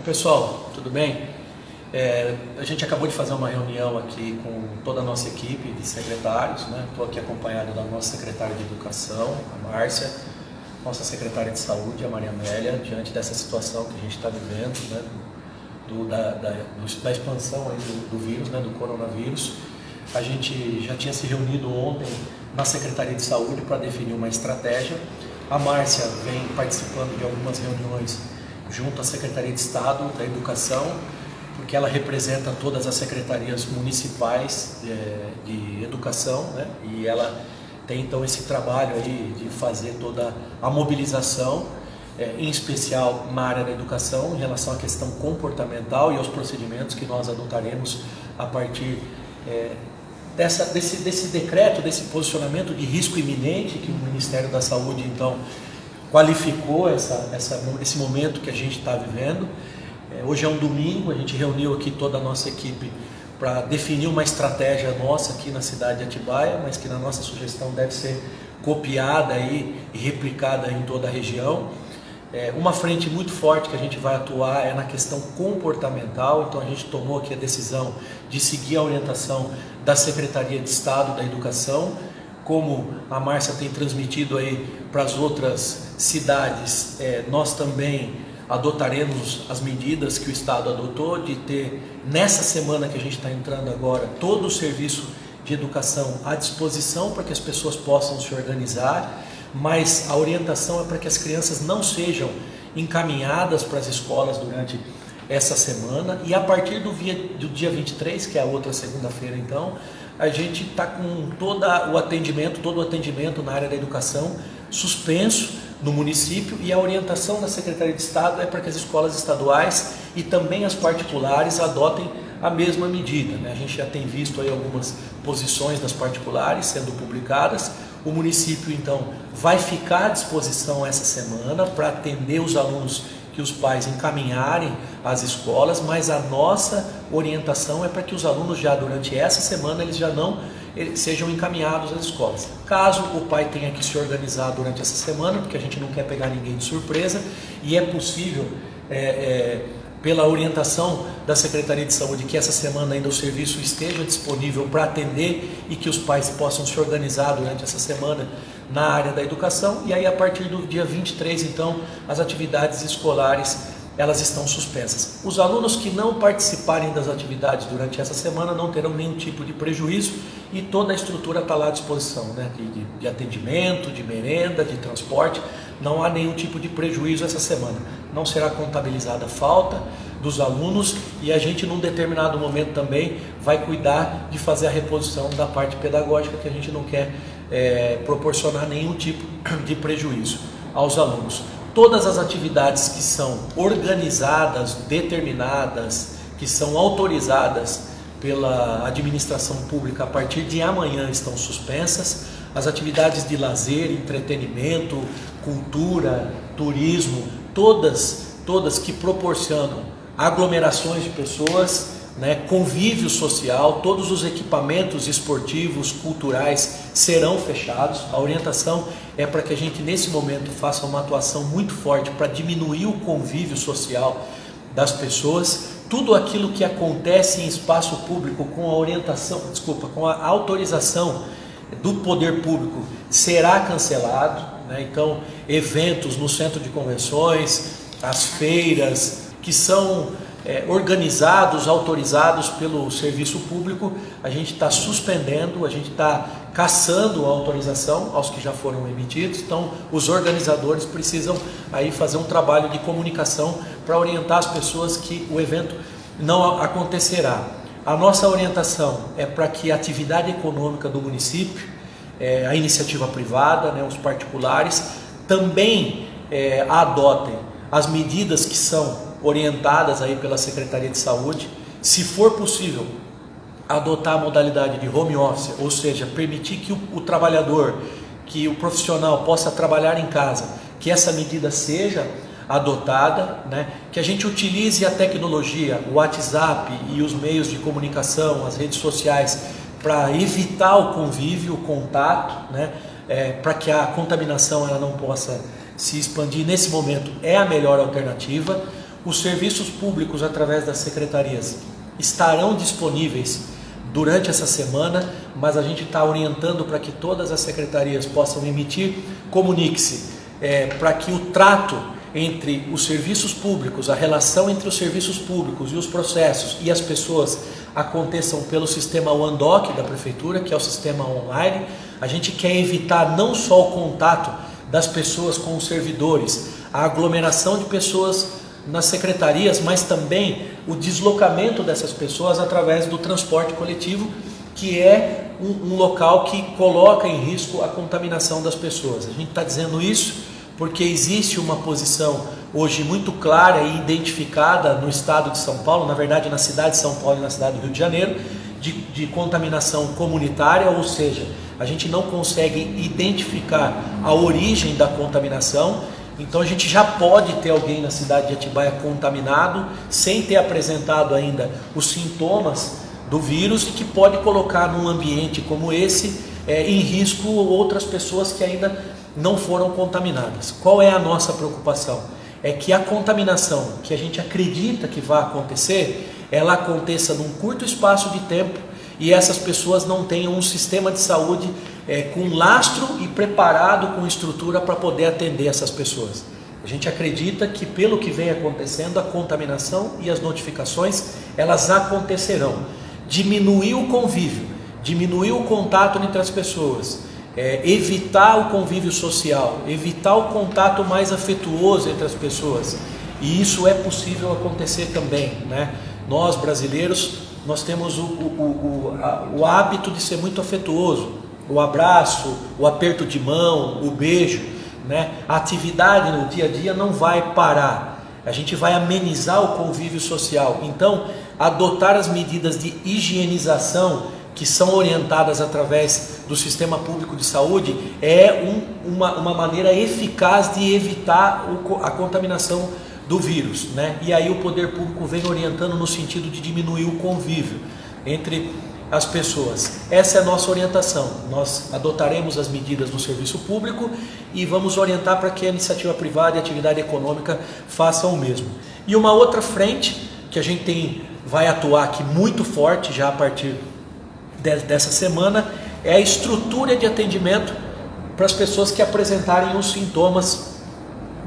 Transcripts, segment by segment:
Pessoal, tudo bem? A gente acabou de fazer uma reunião aqui com toda a nossa equipe de secretários, né? Estou aqui acompanhado da nossa secretária de Educação, a Márcia, nossa secretária de Saúde, a Maria Amélia, diante dessa situação que a gente está vivendo, né? Da expansão aí do vírus, né? Do coronavírus. A gente já tinha se reunido ontem na Secretaria de Saúde para definir uma estratégia. A Márcia vem participando de algumas reuniões junto à Secretaria de Estado da Educação, porque ela representa todas as secretarias municipais de educação, né? E ela tem então esse trabalho aí de fazer toda a mobilização, em especial na área da educação, em relação à questão comportamental e aos procedimentos que nós adotaremos a partir desse decreto, desse posicionamento de risco iminente que o Ministério da Saúde então qualificou esse momento que a gente está vivendo. Hoje é um domingo, a gente reuniu aqui toda a nossa equipe para definir uma estratégia nossa aqui na cidade de Atibaia, mas que na nossa sugestão deve ser copiada aí e replicada em toda a região. Uma frente muito forte que a gente vai atuar é na questão comportamental, então a gente tomou aqui a decisão de seguir a orientação da Secretaria de Estado da Educação, como a Márcia tem transmitido aí para as outras cidades, nós também adotaremos as medidas que o Estado adotou, de ter, nessa semana que a gente está entrando agora, todo o serviço de educação à disposição para que as pessoas possam se organizar, mas a orientação é para que as crianças não sejam encaminhadas para as escolas durante essa semana, e a partir do dia 23, que é a outra segunda-feira então, a gente está com todo o atendimento na área da educação suspenso no município, e a orientação da Secretaria de Estado é para que as escolas estaduais e também as particulares adotem a mesma medida, né? A gente já tem visto aí algumas posições das particulares sendo publicadas. O município então vai ficar à disposição essa semana para atender os alunos que os pais encaminharem às escolas, mas a nossa orientação é para que os alunos já durante essa semana eles sejam encaminhados às escolas. Caso o pai tenha que se organizar durante essa semana, porque a gente não quer pegar ninguém de surpresa, e é possível, pela orientação da Secretaria de Saúde, que essa semana ainda o serviço esteja disponível para atender e que os pais possam se organizar durante essa semana na área da educação, e aí a partir do dia 23, então, as atividades escolares elas estão suspensas. Os alunos que não participarem das atividades durante essa semana não terão nenhum tipo de prejuízo, e toda a estrutura está lá à disposição, né? De atendimento, de merenda, de transporte, não há nenhum tipo de prejuízo essa semana. Não será contabilizada a falta dos alunos, e a gente num determinado momento também vai cuidar de fazer a reposição da parte pedagógica, que a gente não quer proporcionar nenhum tipo de prejuízo aos alunos. Todas as atividades que são organizadas, determinadas, que são autorizadas pela administração pública a partir de amanhã estão suspensas. As atividades de lazer, entretenimento, cultura, turismo, todas que proporcionam aglomerações de pessoas, né, convívio social, todos os equipamentos esportivos, culturais serão fechados. A orientação é para que a gente nesse momento faça uma atuação muito forte para diminuir o convívio social das pessoas. Tudo aquilo que acontece em espaço público com a autorização do poder público será cancelado, né? Então, eventos no centro de convenções, as feiras que são organizados, autorizados pelo serviço público, a gente está suspendendo, a gente está cassando a autorização aos que já foram emitidos. Então os organizadores precisam aí fazer um trabalho de comunicação para orientar as pessoas que o evento não acontecerá. A nossa orientação é para que a atividade econômica do município, a iniciativa privada, né, os particulares, também adotem as medidas que são orientadas aí pela Secretaria de Saúde. Se for possível, adotar a modalidade de home office, ou seja, permitir que o trabalhador, que o profissional possa trabalhar em casa, que essa medida seja adotada, né? Que a gente utilize a tecnologia, o WhatsApp e os meios de comunicação, as redes sociais, para evitar o convívio, o contato, né? Para que a contaminação ela não possa se expandir. Nesse momento é a melhor alternativa. Os serviços públicos através das secretarias estarão disponíveis durante essa semana, mas a gente está orientando para que todas as secretarias possam emitir comunique-se, para que o trato entre os serviços públicos, a relação entre os serviços públicos e os processos e as pessoas aconteçam pelo sistema OneDoc da Prefeitura, que é o sistema online. A gente quer evitar não só o contato das pessoas com os servidores, a aglomeração de pessoas nas secretarias, mas também o deslocamento dessas pessoas através do transporte coletivo, que é um local que coloca em risco a contaminação das pessoas. A gente está dizendo isso porque existe uma posição hoje muito clara e identificada no estado de São Paulo, na verdade na cidade de São Paulo e na cidade do Rio de Janeiro, de contaminação comunitária, ou seja, a gente não consegue identificar a origem da contaminação. Então a gente já pode ter alguém na cidade de Atibaia contaminado, sem ter apresentado ainda os sintomas do vírus, e que pode colocar num ambiente como esse em risco outras pessoas que ainda não foram contaminadas. Qual é a nossa preocupação? É que a contaminação que a gente acredita que vai acontecer, ela aconteça num curto espaço de tempo e essas pessoas não tenham um sistema de saúde com lastro e preparado com estrutura para poder atender essas pessoas. A gente acredita que, pelo que vem acontecendo, a contaminação e as notificações, elas acontecerão. Diminuir o convívio, diminuir o contato entre as pessoas, evitar o convívio social, evitar o contato mais afetuoso entre as pessoas. E isso é possível acontecer também, né? Nós brasileiros, nós temos o hábito de ser muito afetuoso. O abraço, o aperto de mão, o beijo, né? A atividade no dia a dia não vai parar. A gente vai amenizar o convívio social. Então, adotar as medidas de higienização que são orientadas através do sistema público de saúde é uma maneira eficaz de evitar a contaminação do vírus, né? E aí o poder público vem orientando no sentido de diminuir o convívio entre as pessoas. Essa é a nossa orientação. Nós adotaremos as medidas no serviço público e vamos orientar para que a iniciativa privada e a atividade econômica façam o mesmo. E uma outra frente que a gente vai atuar aqui muito forte já a partir dessa semana é a estrutura de atendimento para as pessoas que apresentarem os sintomas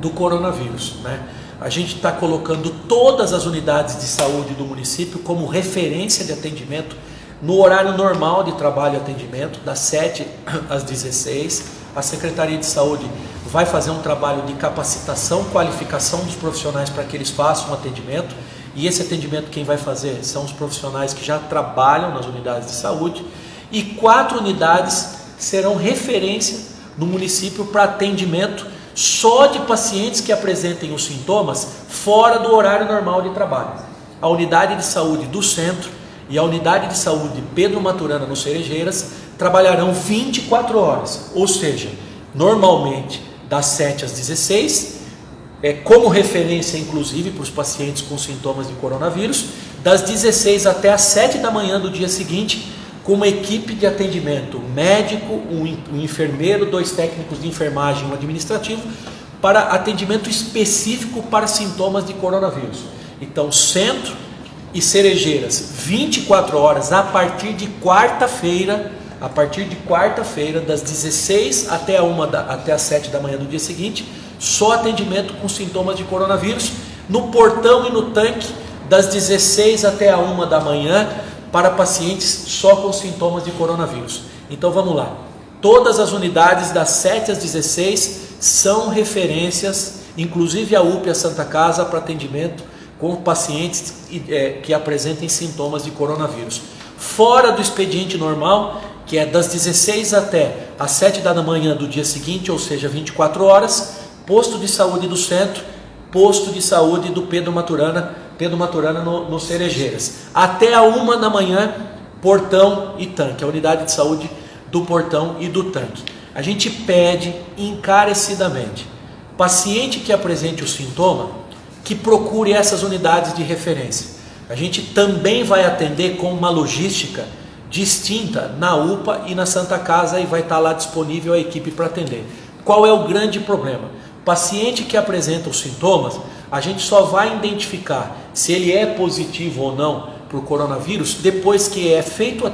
do coronavírus, né? A gente está colocando todas as unidades de saúde do município como referência de atendimento no horário normal de trabalho e atendimento, das 7 às 16. A Secretaria de Saúde vai fazer um trabalho de capacitação, qualificação dos profissionais para que eles façam o atendimento. E esse atendimento quem vai fazer são os profissionais que já trabalham nas unidades de saúde. E 4 unidades serão referência no município para atendimento só de pacientes que apresentem os sintomas fora do horário normal de trabalho. A unidade de saúde do centro e a unidade de saúde Pedro Maturana, no Cerejeiras, trabalharão 24 horas, ou seja, normalmente das 7 às 16, como referência inclusive para os pacientes com sintomas de coronavírus, das 16 até as 7 da manhã do dia seguinte, com uma equipe de atendimento, médico, um enfermeiro, 2 técnicos de enfermagem, um administrativo, para atendimento específico para sintomas de coronavírus. Então, centro e Cerejeiras, 24 horas a partir de quarta-feira, das 16 até as 7 da manhã do dia seguinte, só atendimento com sintomas de coronavírus, no portão e no tanque, das 16 até a 1 da manhã, para pacientes só com sintomas de coronavírus. Então vamos lá, todas as unidades das 7 às 16 são referências, inclusive a UPA e a Santa Casa, para atendimento com pacientes que apresentem sintomas de coronavírus. Fora do expediente normal, que é das 16 até as 7 da manhã do dia seguinte, ou seja, 24 horas, posto de saúde do centro, posto de saúde do Pedro Maturana no Cerejeiras. Até a 1 da manhã, portão e tanque, a unidade de saúde do portão e do tanque. A gente pede encarecidamente, paciente que apresente o sintoma, que procure essas unidades de referência. A gente também vai atender com uma logística distinta na UPA e na Santa Casa e vai estar lá disponível a equipe para atender. Qual é o grande problema? Paciente que apresenta os sintomas a gente só vai identificar se ele é positivo ou não para o coronavírus depois que é feito o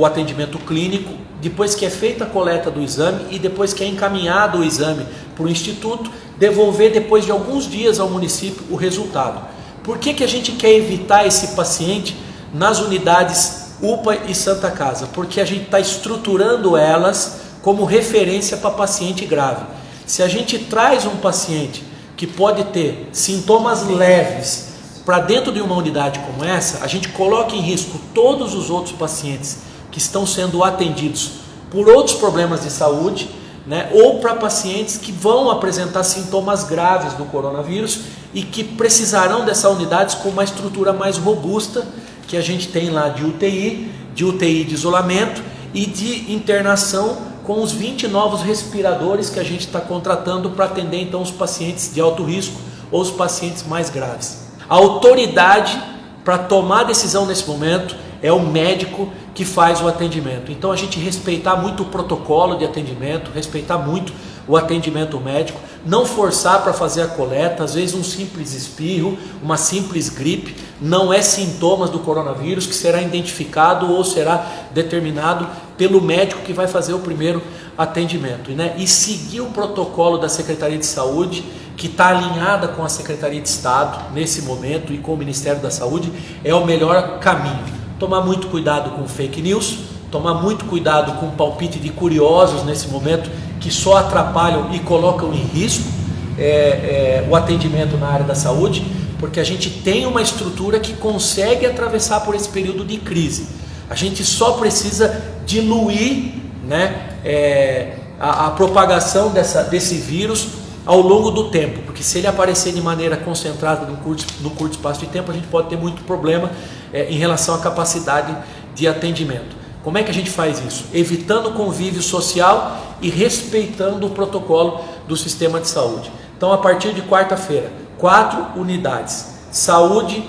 atendimento clínico, depois que é feita a coleta do exame e depois que é encaminhado o exame para o instituto, devolver depois de alguns dias ao município o resultado. Por que a gente quer evitar esse paciente nas unidades UPA e Santa Casa? Porque a gente está estruturando elas como referência para paciente grave. Se a gente traz um paciente que pode ter sintomas leves para dentro de uma unidade como essa, a gente coloca em risco todos os outros pacientes que estão sendo atendidos por outros problemas de saúde, né, ou para pacientes que vão apresentar sintomas graves do coronavírus e que precisarão dessa unidade com uma estrutura mais robusta que a gente tem lá de UTI de isolamento e de internação com os 20 novos respiradores que a gente está contratando para atender então os pacientes de alto risco ou os pacientes mais graves. A autoridade para tomar a decisão nesse momento é o médico que faz o atendimento. Então a gente respeitar muito o protocolo de atendimento, respeitar muito o atendimento médico, não forçar para fazer a coleta. Às vezes um simples espirro, uma simples gripe, não é sintomas do coronavírus que será identificado ou será determinado pelo médico que vai fazer o primeiro atendimento, né? E seguir o protocolo da Secretaria de Saúde, que está alinhada com a Secretaria de Estado nesse momento e com o Ministério da Saúde, é o melhor caminho. Tomar muito cuidado com fake news, tomar muito cuidado com palpite de curiosos nesse momento que só atrapalham e colocam em risco o atendimento na área da saúde, porque a gente tem uma estrutura que consegue atravessar por esse período de crise. A gente só precisa diluir, né, a propagação desse vírus ao longo do tempo, porque se ele aparecer de maneira concentrada no curto espaço de tempo, a gente pode ter muito problema em relação à capacidade de atendimento. Como é que a gente faz isso? Evitando o convívio social e respeitando o protocolo do sistema de saúde. Então, a partir de quarta-feira, 4 unidades. Saúde,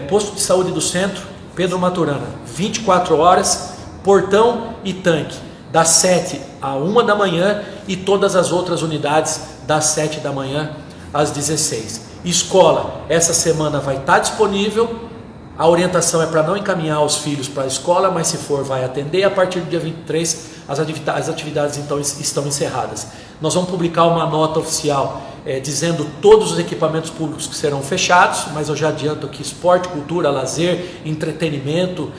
posto de saúde do centro, Pedro Maturana, 24 horas, portão e tanque, das 7 à 1 da manhã e todas as outras unidades das 7 da manhã às 16. Escola, essa semana vai estar disponível. A orientação é para não encaminhar os filhos para a escola, mas se for, vai atender. A partir do dia 23, as atividades então estão encerradas. Nós vamos publicar uma nota oficial dizendo todos os equipamentos públicos que serão fechados, mas eu já adianto que esporte, cultura, lazer, entretenimento,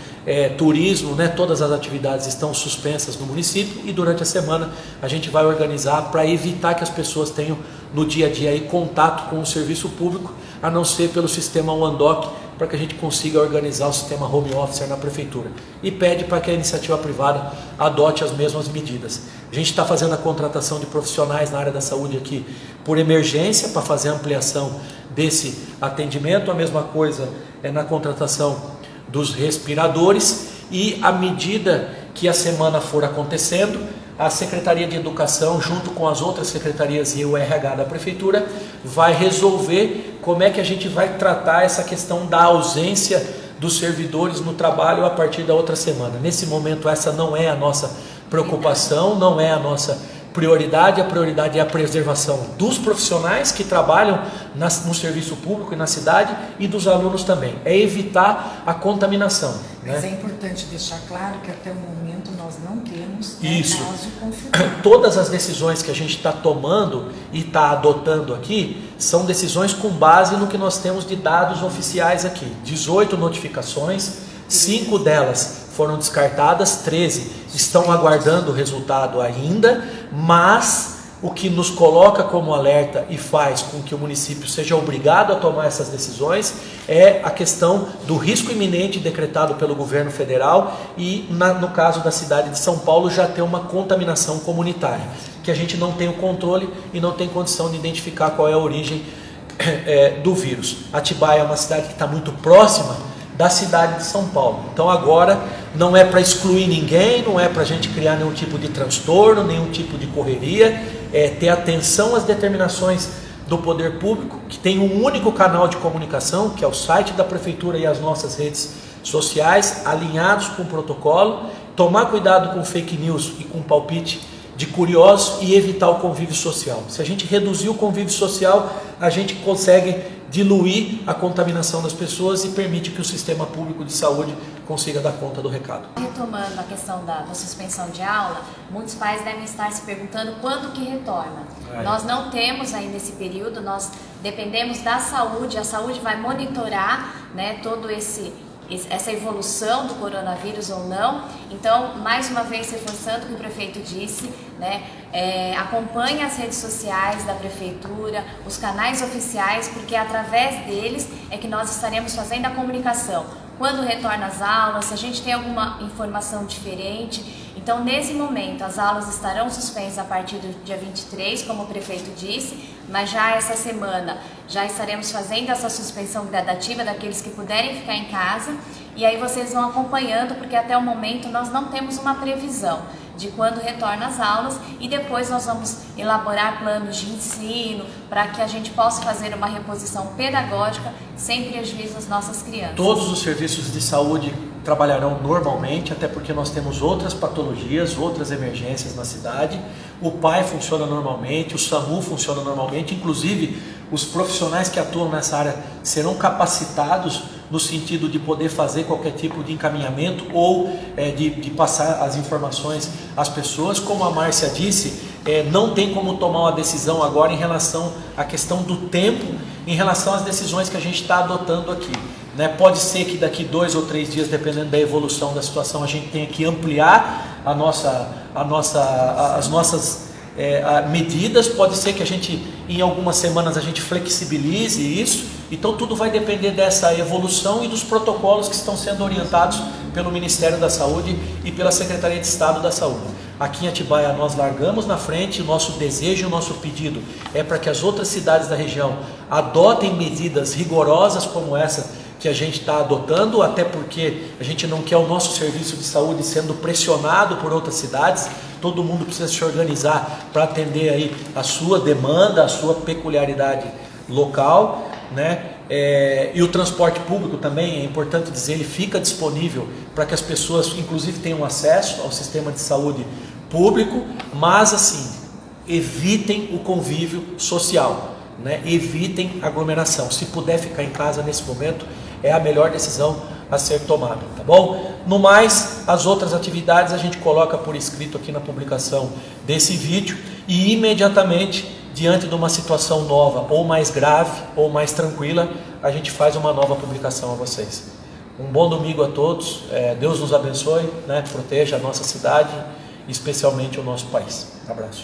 turismo, né, todas as atividades estão suspensas no município, e durante a semana a gente vai organizar para evitar que as pessoas tenham no dia a dia aí contato com o serviço público, a não ser pelo sistema OneDoc, para que a gente consiga organizar o sistema home office na prefeitura. E pede para que a iniciativa privada adote as mesmas medidas. A gente está fazendo a contratação de profissionais na área da saúde aqui por emergência, para fazer a ampliação desse atendimento. A mesma coisa na contratação dos respiradores, e à medida que a semana for acontecendo, a Secretaria de Educação, junto com as outras secretarias e o RH da Prefeitura, vai resolver como é que a gente vai tratar essa questão da ausência dos servidores no trabalho a partir da outra semana. Nesse momento, essa não é a nossa preocupação, não é a nossa prioridade. A prioridade é a preservação dos profissionais que trabalham no serviço público e na cidade, e dos alunos também. É evitar a contaminação. Mas né? É importante deixar claro que até o momento nós não temos Isso. caso confirmado. Todas as decisões que a gente está tomando e está adotando aqui são decisões com base no que nós temos de dados oficiais aqui. 18 notificações, 5 delas foram descartadas, 13 estão aguardando o resultado ainda, mas o que nos coloca como alerta e faz com que o município seja obrigado a tomar essas decisões é a questão do risco iminente decretado pelo governo federal e, no caso da cidade de São Paulo, já ter uma contaminação comunitária, que a gente não tem o controle e não tem condição de identificar qual é a origem do vírus. Atibaia é uma cidade que está muito próxima da cidade de São Paulo. Então agora não é para excluir ninguém, não é para a gente criar nenhum tipo de transtorno, nenhum tipo de correria, é ter atenção às determinações do poder público, que tem um único canal de comunicação, que é o site da prefeitura e as nossas redes sociais, alinhados com o protocolo, tomar cuidado com fake news e com palpite de curiosos e evitar o convívio social. Se a gente reduzir o convívio social, a gente consegue diluir a contaminação das pessoas e permite que o sistema público de saúde consiga dar conta do recado. Retomando a questão da suspensão de aula, muitos pais devem estar se perguntando quando que retorna. Nós não temos ainda esse período, nós dependemos da saúde, a saúde vai monitorar, né, todo essa evolução do coronavírus ou não. Então, mais uma vez reforçando o que o prefeito disse, né, acompanhe as redes sociais da prefeitura, os canais oficiais, porque é através deles é que nós estaremos fazendo a comunicação. Quando retorna as aulas, se a gente tem alguma informação diferente. Então, nesse momento, as aulas estarão suspensas a partir do dia 23, como o prefeito disse, mas já essa semana já estaremos fazendo essa suspensão gradativa daqueles que puderem ficar em casa, e aí vocês vão acompanhando, porque até o momento nós não temos uma previsão de quando retorna as aulas, e depois nós vamos elaborar planos de ensino para que a gente possa fazer uma reposição pedagógica sem prejuízo às nossas crianças. Todos os serviços de saúde trabalharão normalmente, até porque nós temos outras patologias, outras emergências na cidade. O PAI funciona normalmente, o SAMU funciona normalmente, inclusive os profissionais que atuam nessa área serão capacitados no sentido de poder fazer qualquer tipo de encaminhamento ou de passar as informações às pessoas. Como a Márcia disse, não tem como tomar uma decisão agora em relação à questão do tempo, em relação às decisões que a gente está adotando aqui. Pode ser que daqui 2 ou 3 dias, dependendo da evolução da situação, a gente tenha que ampliar as nossas medidas. Pode ser que a gente, em algumas semanas, a gente flexibilize isso. Então tudo vai depender dessa evolução e dos protocolos que estão sendo orientados pelo Ministério da Saúde e pela Secretaria de Estado da Saúde. Aqui em Atibaia nós largamos na frente, o nosso desejo, o nosso pedido é para que as outras cidades da região adotem medidas rigorosas como essa que a gente está adotando, até porque a gente não quer o nosso serviço de saúde sendo pressionado por outras cidades. Todo mundo precisa se organizar para atender aí a sua demanda, a sua peculiaridade local, né? E o transporte público também, é importante dizer, ele fica disponível para que as pessoas, inclusive, tenham acesso ao sistema de saúde público, mas assim, evitem o convívio social, né? Evitem aglomeração. Se puder ficar em casa nesse momento, é a melhor decisão a ser tomada, tá bom? No mais, as outras atividades a gente coloca por escrito aqui na publicação desse vídeo, e imediatamente, diante de uma situação nova, ou mais grave, ou mais tranquila, a gente faz uma nova publicação a vocês. Um bom domingo a todos, Deus nos abençoe, né? Proteja a nossa cidade, especialmente o nosso país. Um abraço.